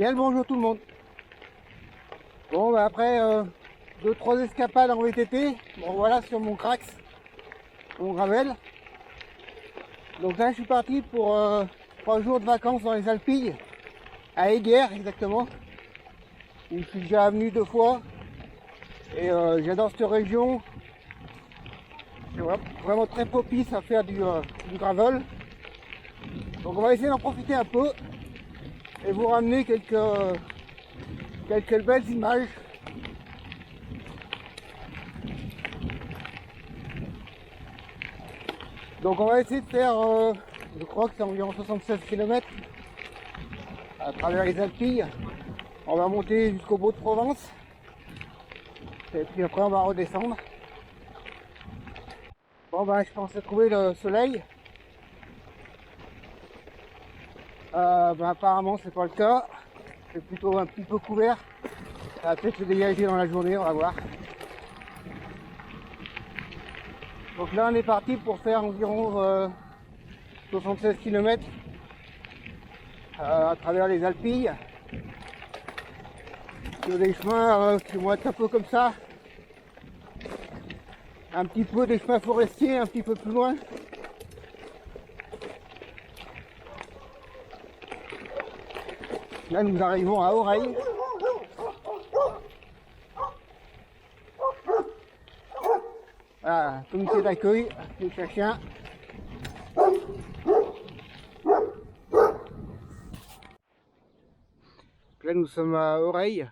Bien le bonjour tout le monde. Bon bah après 2-3 escapades en VTT, bon voilà sur mon Crax, mon gravel. Donc là je suis parti pour 3 jours de vacances dans les Alpilles, à Eyguères exactement, où je suis déjà venu 2 fois. Et j'adore cette région, c'est vraiment très propice à faire du gravel. Donc on va essayer d'en profiter un peu et vous ramener quelques belles images. Donc on va essayer de faire, je crois que c'est environ 76 km à travers les Alpilles. On va monter jusqu'au Beau de Provence et puis après on va redescendre. Bon ben je pensais trouver le soleil. Apparemment c'est pas le cas. C'est plutôt un petit peu couvert. Ça va peut-être se dégager dans la journée, on va voir. Donc là on est parti pour faire environ 76 km à travers les Alpilles. Sur des chemins qui vont être un peu comme ça. Un petit peu des chemins forestiers un petit peu plus loin. Là nous arrivons à Oreille. Voilà, comité d'accueil, les chiens. Là nous sommes à Oreille.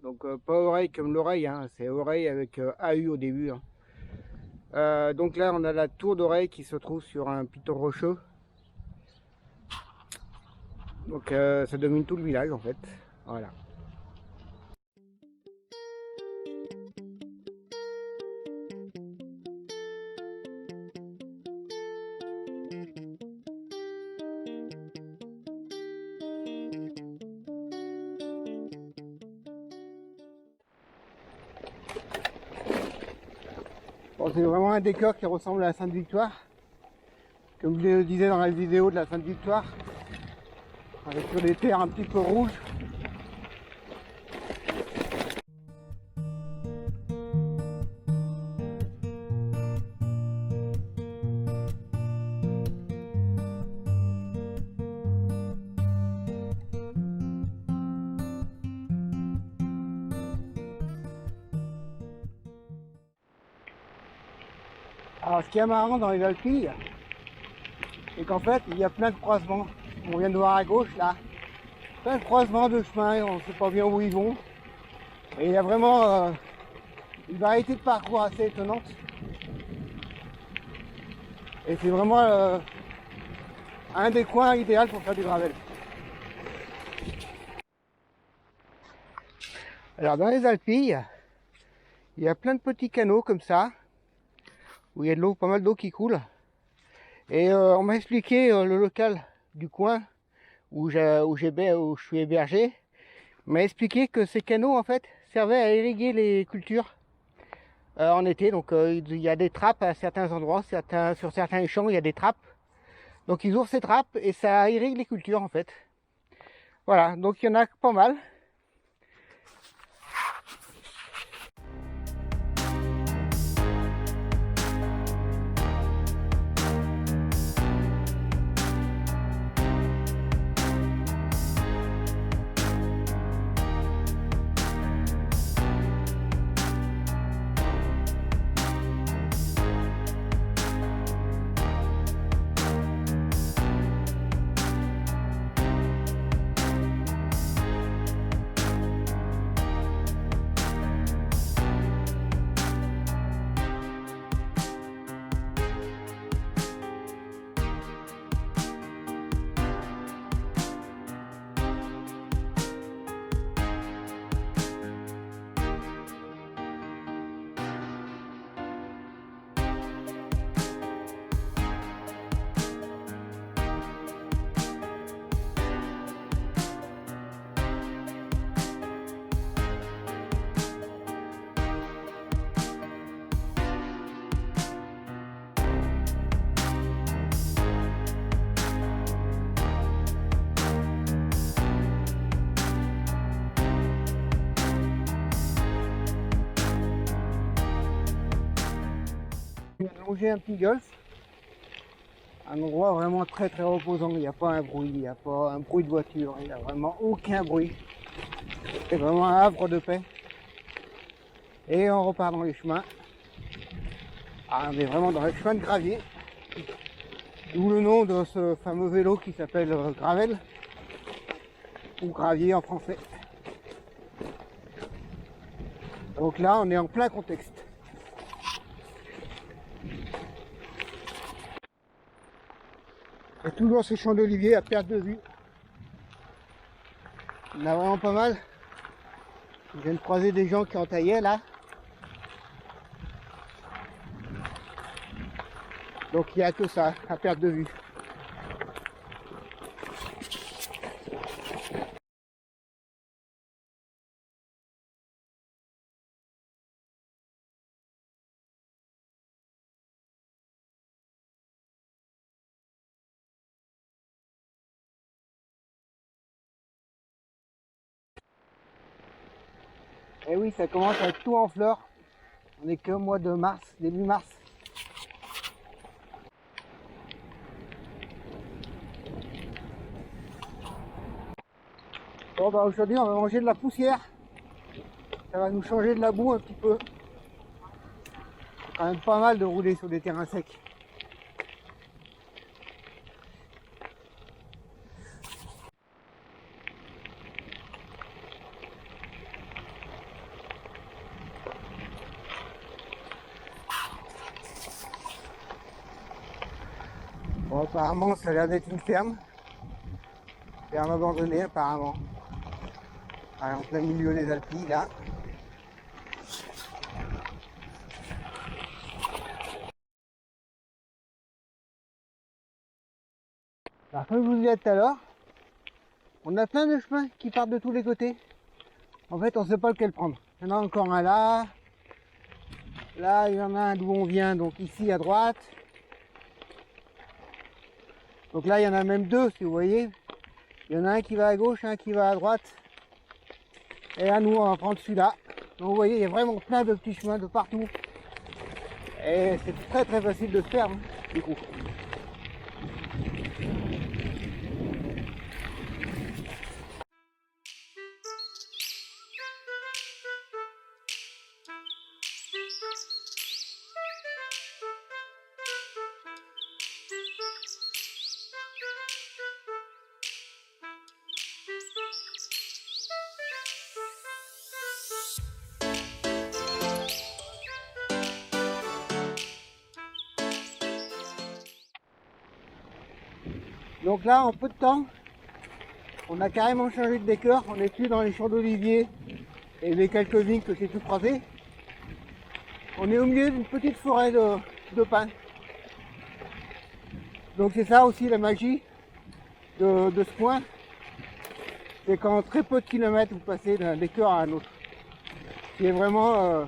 Donc pas oreille comme l'oreille, hein, c'est oreille avec AU au début. Hein. Donc là on a la tour d'Oreille qui se trouve sur un piton rocheux. Donc ça domine tout le village en fait. Voilà. Bon, c'est vraiment un décor qui ressemble à la Sainte-Victoire. Comme je le disais dans la vidéo de la Sainte-Victoire. Avec sur des terres un petit peu rouges. Alors ce qui est marrant dans les Alpilles, c'est qu'en fait il y a plein de croisements. On vient de voir à gauche là, plein de croisements de chemins, on ne sait pas bien où ils vont. Et il y a vraiment une variété de parcours assez étonnante. Et c'est vraiment un des coins idéal pour faire du gravel. Alors dans les Alpilles, il y a plein de petits canaux comme ça, où il y a de l'eau, pas mal d'eau qui coule. Et on m'a expliqué, le local du coin où je suis hébergé, m'a expliqué que ces canaux en fait servaient à irriguer les cultures en été. Donc il y a des trappes à certains endroits, sur certains champs il y a des trappes. Donc ils ouvrent ces trappes et ça irrigue les cultures en fait. Voilà, donc il y en a pas mal. Je viens de longer un petit golf. Un endroit vraiment très très reposant. Il n'y a pas un bruit, il n'y a pas un bruit de voiture, il n'y a vraiment aucun bruit. C'est vraiment un havre de paix. Et on repart dans les chemins. Ah, on est vraiment dans les chemins de gravier. D'où le nom de ce fameux vélo qui s'appelle Gravel. Ou gravier en français. Donc là, on est en plein contexte. Et toujours ces champs d'olivier à perte de vue. Il y en a vraiment pas mal. Je viens de croiser des gens qui entaillaient là. Donc il n'y a que ça à perte de vue. Et oui, ça commence à être tout en fleurs. On est que au mois de mars, début mars. Bon bah aujourd'hui on va manger de la poussière. Ça va nous changer de la boue un petit peu. C'est quand même pas mal de rouler sur des terrains secs. Bon apparemment ça a l'air d'être une ferme. Ferme abandonnée apparemment. En plein milieu des Alpilles là. Alors comme je vous disais tout à l'heure, on a plein de chemins qui partent de tous les côtés. En fait on ne sait pas lequel prendre. Il y en a encore un là. Là il y en a un d'où on vient, donc ici à droite. Donc là il y en a même deux si vous voyez. Il y en a un qui va à gauche, un qui va à droite. Et là nous on va prendre celui-là. Donc vous voyez il y a vraiment plein de petits chemins de partout. Et c'est très très facile de se faire du coup. Donc là, en peu de temps, on a carrément changé de décor. On n'est plus dans les champs d'olivier et les quelques vignes que j'ai tout croisées. On est au milieu d'une petite forêt de pins. Donc c'est ça aussi la magie de ce coin. C'est qu'en très peu de kilomètres, vous passez d'un décor à un autre. C'est vraiment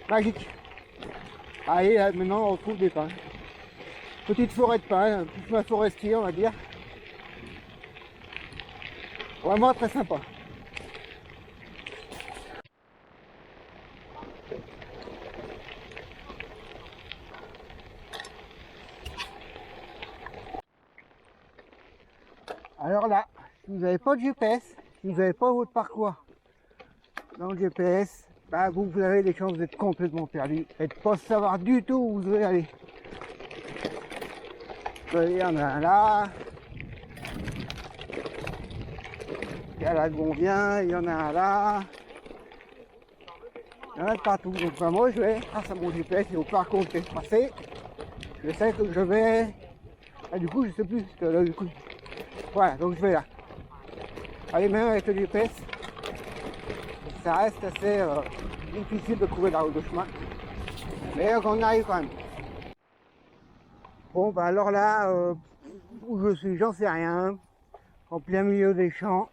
magique. Allez, là, maintenant on retrouve des pins. Petite forêt de pins, un petit chemin forestier on va dire. Vraiment très sympa. Alors là, si vous n'avez pas de GPS, si vous n'avez pas votre parcours dans le GPS, bah vous avez des chances d'être complètement perdu et de ne pas savoir du tout où vous devez aller. Il y en a un là. Il y a là d'où on vient, il y en a un là. Il y en a de partout. Donc bah, moi je vais, grâce à mon GPS et au parcours que j'ai tracé, je sais que je vais. Ah, du coup je sais plus que là du coup. Voilà, donc je vais là. Allez, même avec le GPS, ça reste assez difficile de trouver la route de chemin. Mais on y arrive quand même. Bon bah alors là, où je suis, j'en sais rien. En plein milieu des champs.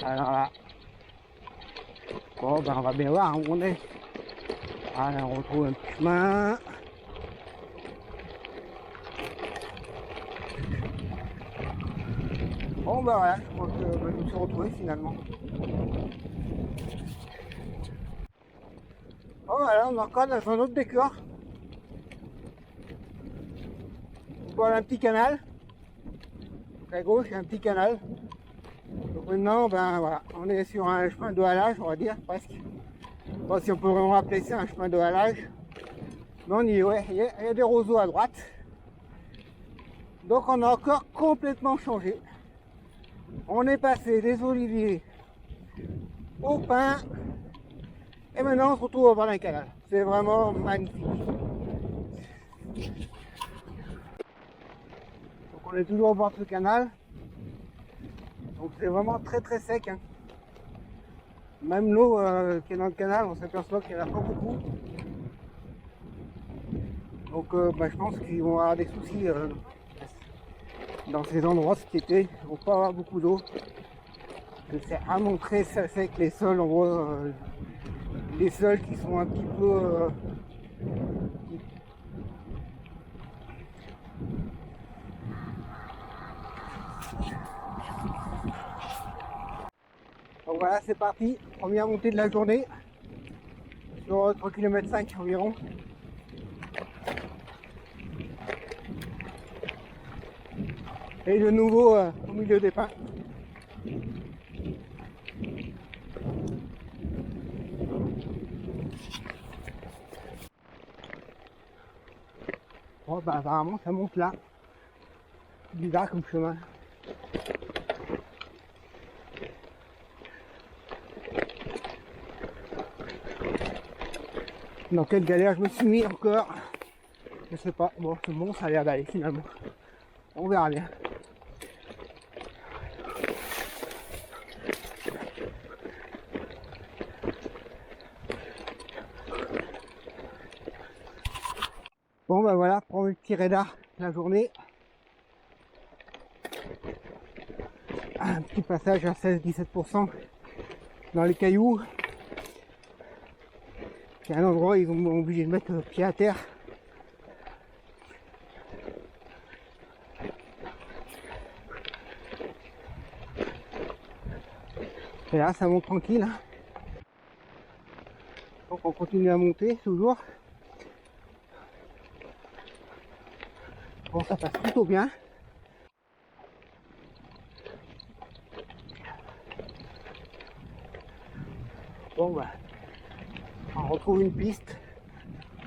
Alors là. Bon bah on va bien voir où on est. Allez, on retrouve un petit chemin. Bon bah voilà, je crois que je me suis retrouvé finalement. Bon voilà, on est encore dans un autre décor. Voilà un petit canal. Donc à gauche, il y a un petit canal. Donc maintenant, ben voilà, on est sur un chemin de halage, on va dire, presque. Je sais pas si on peut vraiment appeler ça un chemin de halage. Mais on y est, ouais, il y a des roseaux à droite. Donc on a encore complètement changé. On est passé des oliviers au pin. Et maintenant on se retrouve au bord d'un canal. C'est vraiment magnifique. Donc on est toujours au bord de ce canal. Donc c'est vraiment très très sec. Hein. Même l'eau qui est dans le canal, on s'aperçoit qu'il n'y en a pas beaucoup. Donc bah, je pense qu'ils vont avoir des soucis dans ces endroits cet été. Ils vont pas avoir beaucoup d'eau. C'est vraiment très sec les sols, on voit les sols qui sont un petit peu donc voilà, c'est parti, première montée de la journée sur 3,5 km environ. Et de nouveau au milieu des pins. Bon bah apparemment ça monte là. Bizarre comme chemin. Dans quelle galère je me suis mis encore? Je sais pas. Bon, c'est bon, ça a l'air d'aller finalement. On verra bien. Bon bah voilà, premier petit radar de la journée. Un petit passage à 16-17% dans les cailloux. Il y a un endroit où ils ont obligé de mettre le pied à terre. Et là ça monte tranquille. Hein. Donc on continue à monter toujours. Bon ça passe plutôt bien. Bon bah on retrouve une piste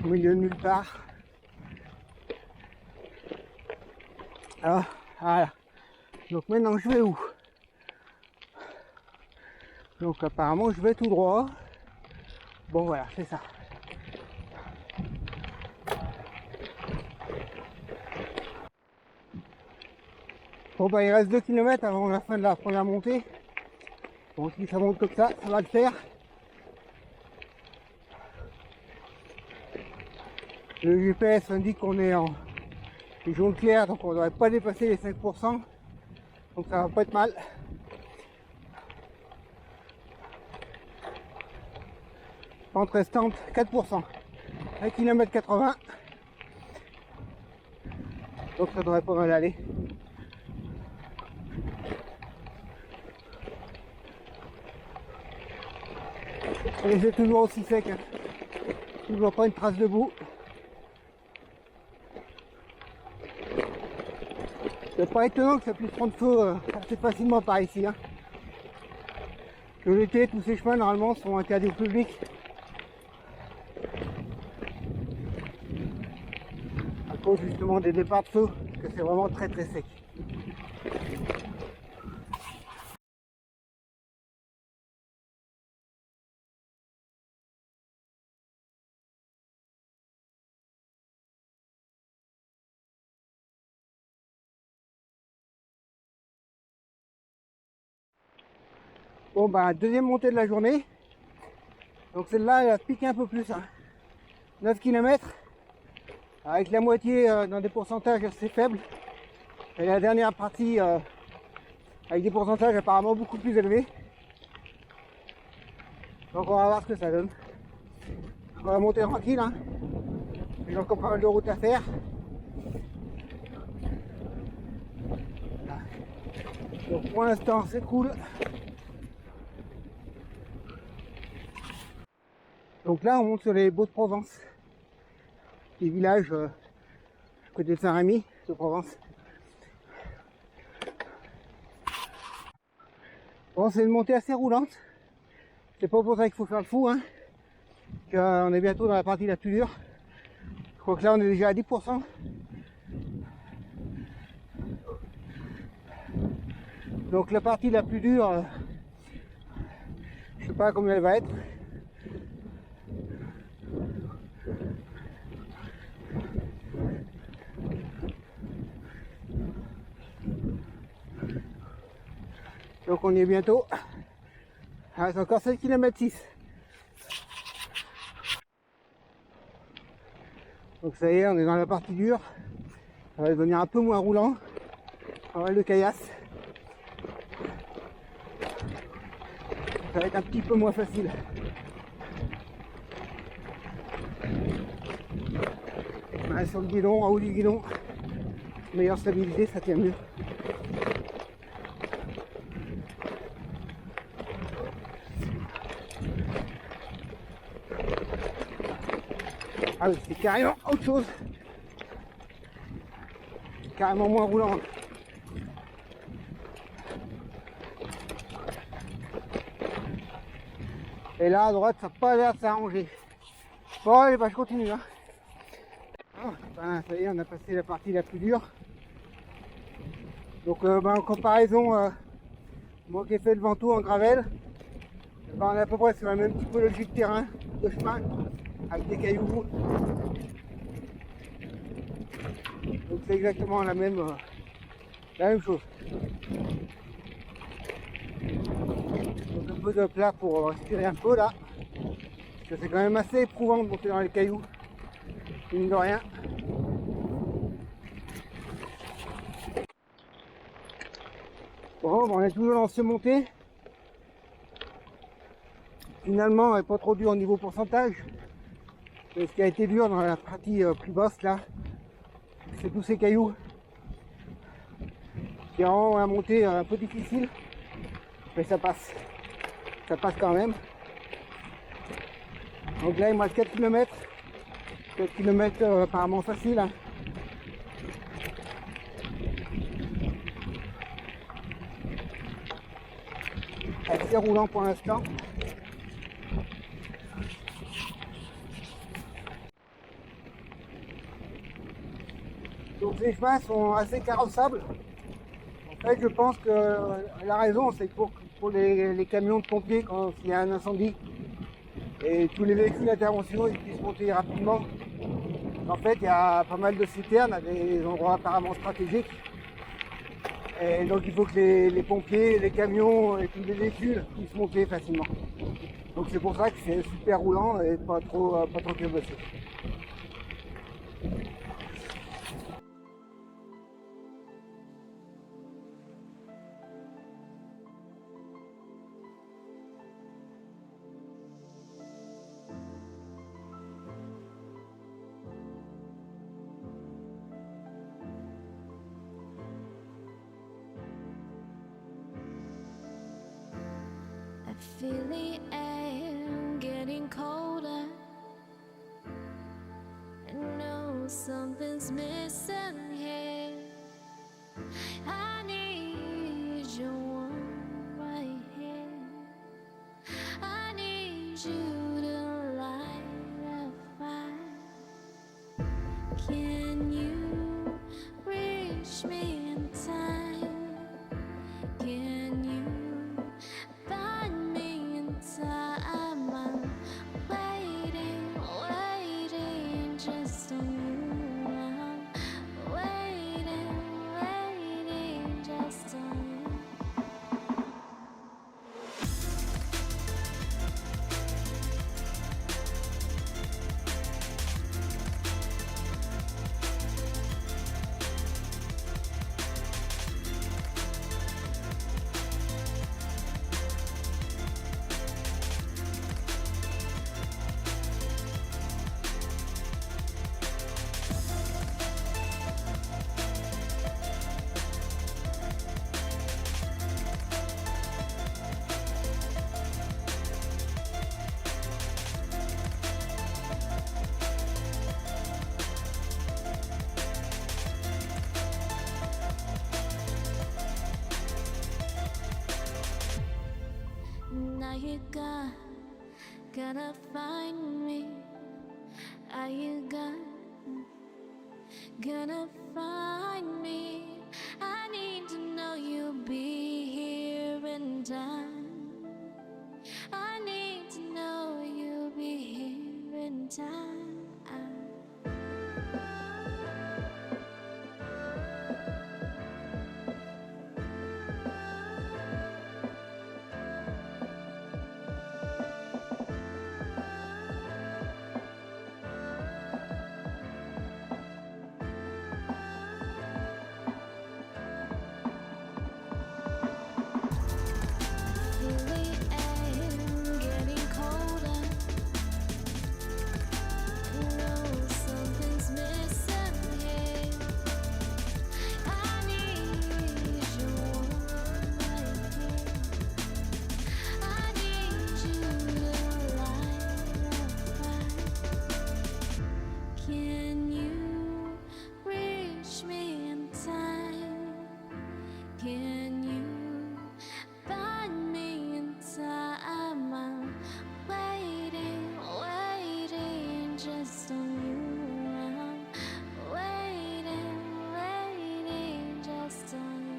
au milieu de nulle part. Alors voilà. Donc maintenant je vais où? Donc apparemment je vais tout droit. Bon voilà, c'est ça. Bon bah il reste 2 km avant la fin de la première montée. Bon si ça monte comme ça va le faire. Le GPS indique qu'on est en jaune clair, donc on ne devrait pas dépasser les 5%. Donc ça va pas être mal. Pente restante 4%. 1 km 80. Donc ça devrait pas mal aller. Et c'est toujours aussi sec. Hein. Toujours pas une trace de boue. C'est pas étonnant que ça puisse prendre feu assez facilement par ici. Hein. Que l'été, tous ces chemins normalement sont interdits au public. À cause justement des départs de feu, parce que c'est vraiment très très sec. Bon bah deuxième montée de la journée. Donc celle-là elle a piqué un peu plus. Hein. 9 km. Avec la moitié dans des pourcentages assez faibles. Et la dernière partie avec des pourcentages apparemment beaucoup plus élevés. Donc on va voir ce que ça donne. On va monter tranquille. Hein. J'ai encore pas mal de route à faire. Donc pour l'instant c'est cool. Donc là on monte sur les Baux-de-Provence, des villages côté de Saint-Rémy de Provence. Bon, c'est une montée assez roulante. C'est pas pour ça qu'il faut faire le fou, hein. On est bientôt dans la partie la plus dure. Je crois que là on est déjà à 10%. Donc la partie la plus dure, je sais pas combien elle va être. Donc on y est bientôt. Ah, c'est encore 7 km 6. Donc ça y est, on est dans la partie dure. Ça va devenir un peu moins roulant. On va le caillasse. Ça va être un petit peu moins facile. Ouais, sur le guidon, en haut du guidon, meilleure stabilité, ça tient mieux. Ah oui, c'est carrément autre chose. Carrément moins roulant. Et là à droite, ça n'a pas l'air de s'arranger. Bon allez, bah je continue. Hein. Oh, ben, ça y est, on a passé la partie la plus dure. Donc en comparaison, moi qui ai fait le Ventoux en gravel, ben, on est à peu près sur la même typologie de terrain, de chemin, avec des cailloux. Donc c'est exactement la même chose. Donc un peu de plat pour respirer un peu là. Parce que c'est quand même assez éprouvant de monter dans les cailloux. Mine de rien. Bon, on est toujours dans ce montée. Finalement, elle n'est pas trop dur au niveau pourcentage. Et ce qui a été dur dans la partie plus basse là, c'est tous ces cailloux qui rend la montée un peu difficile, mais ça passe quand même. Donc là il me reste 4 km, 4 km apparemment facile, hein. Assez roulant pour l'instant. Donc les chemins sont assez carrossables. En fait, je pense que la raison, c'est que pour les camions de pompiers, quand il y a un incendie, et tous les véhicules d'intervention, ils puissent monter rapidement. En fait, il y a pas mal de citernes à des endroits apparemment stratégiques. Et donc, il faut que les pompiers, les camions et tous les véhicules puissent monter facilement. Donc, c'est pour ça que c'est super roulant et pas trop cabossé. Feel the air getting colder. I know something's missing here. I need your warmth right here. I need you to light a fire. Can you reach me in time? Can you find me in time? I'm waiting just on you. I'm waiting just on you. you gonna find me? Are you gonna find me? I need to know you'll be here in time. I need to know you'll be here in time. Can you reach me in time? Can you find me in time? I'm waiting, waiting just on you. I'm waiting, waiting just on you.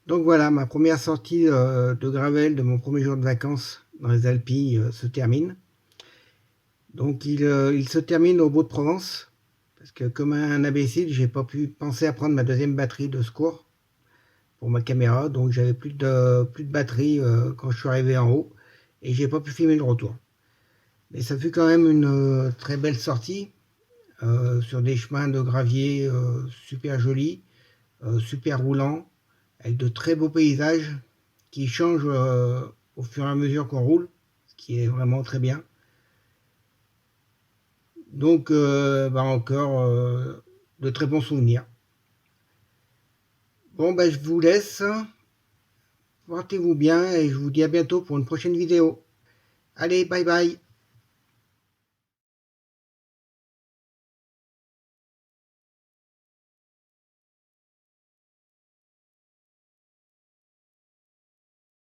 Donc voilà, ma première sortie de gravel de mon premier jour de vacances dans les Alpilles se termine. Donc il se termine au Beau-de-Provence, parce que comme un imbécile, j'ai pas pu penser à prendre ma deuxième batterie de secours pour ma caméra, donc j'avais plus de batterie quand je suis arrivé en haut, et j'ai pas pu filmer le retour. Mais ça fut quand même une très belle sortie, sur des chemins de gravier super jolis, super roulants, avec de très beaux paysages qui changent au fur et à mesure qu'on roule, ce qui est vraiment très bien. Donc encore de très bons souvenirs. Bon je vous laisse, portez-vous bien et je vous dis à bientôt pour une prochaine vidéo. Allez, bye bye.